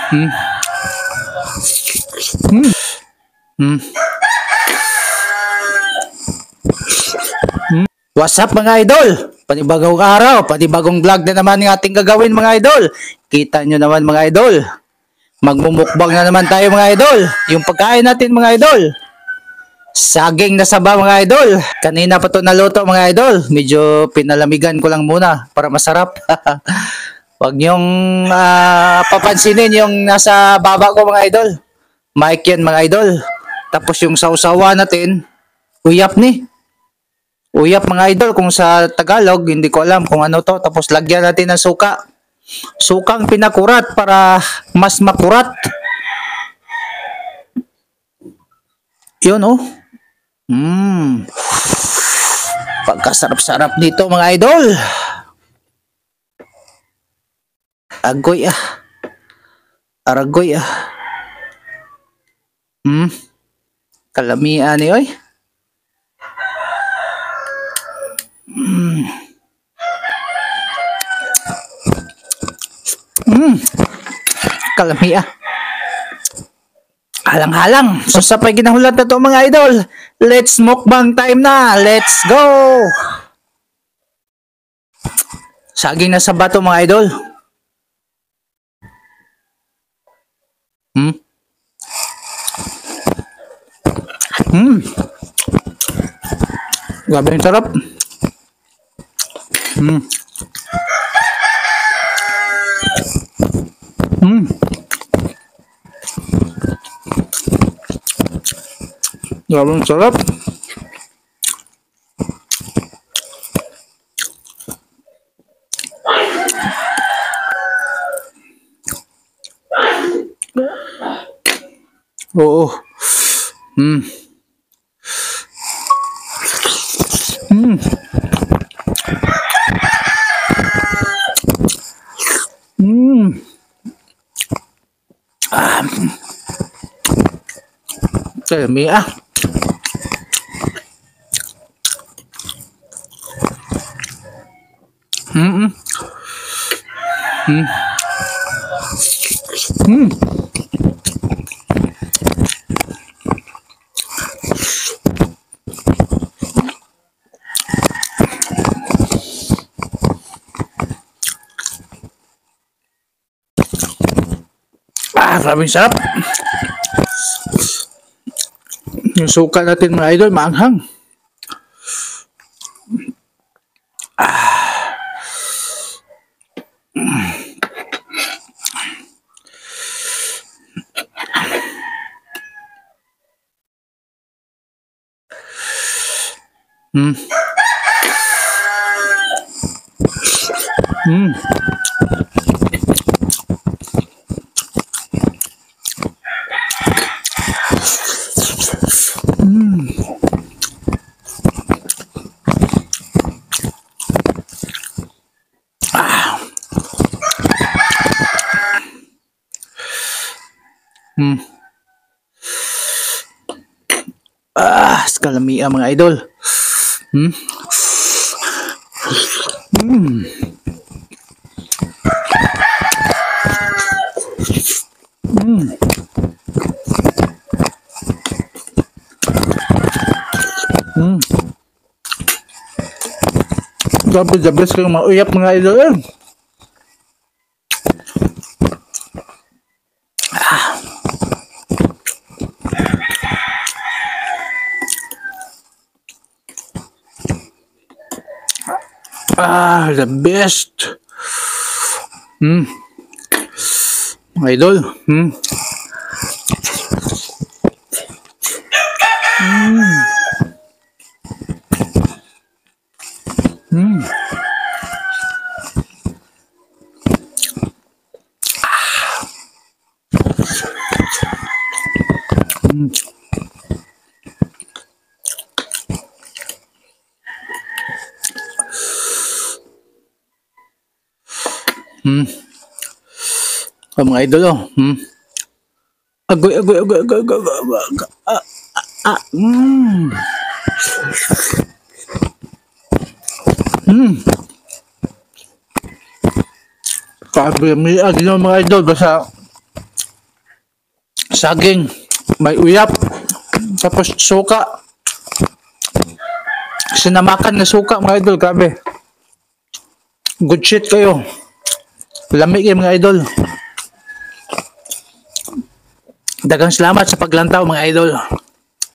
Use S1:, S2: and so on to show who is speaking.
S1: Hmm. Hmm. Hmm. Hmm. What's up mga idol? Panibagong araw, panibagong vlog na naman ng ating gagawin mga idol. Kita nyo naman mga idol. Magmumukbang na naman tayo mga idol. Yung pagkain natin mga idol. Saging na saba mga idol. Kanina pa to naluto mga idol. Medyo pinalamigan ko lang muna para masarap. Wag niyong papansinin yung nasa baba ko mga idol. Mic yan mga idol. Tapos yung sausawa natin, uyap ni. Uyap mga idol kung sa Tagalog, hindi ko alam kung ano to. Tapos lagyan natin ng suka. Sukang pinakurat para mas makurat. Yun oh. Pagkasarap-sarap dito mga idol. Agoy ah. Aragoy ah. Kalamian ni oy. Kalamian. Halang-halang. So sa paginahulat na to mga idol. Let's mukbang time na. Let's go. Saging na saba to mga idol. Grabe yung sarap. Grabe yung sarap. Oo. Kalami ah. Maraming sarap. Yung suka natin mga idol, maanghang. Kalamian mga idol. Grabe, the best kayong mauyap mga idol. The best. Mga idol. Mga idol oh. Agoy. Grabe, may agyo mga idol. Basta saging, may uyap, tapos suka. Sinamakan na suka mga idol, grabe. Good shit kayo. Lamig kayo mga idol. Dagang salamat sa paglantaw mga idol.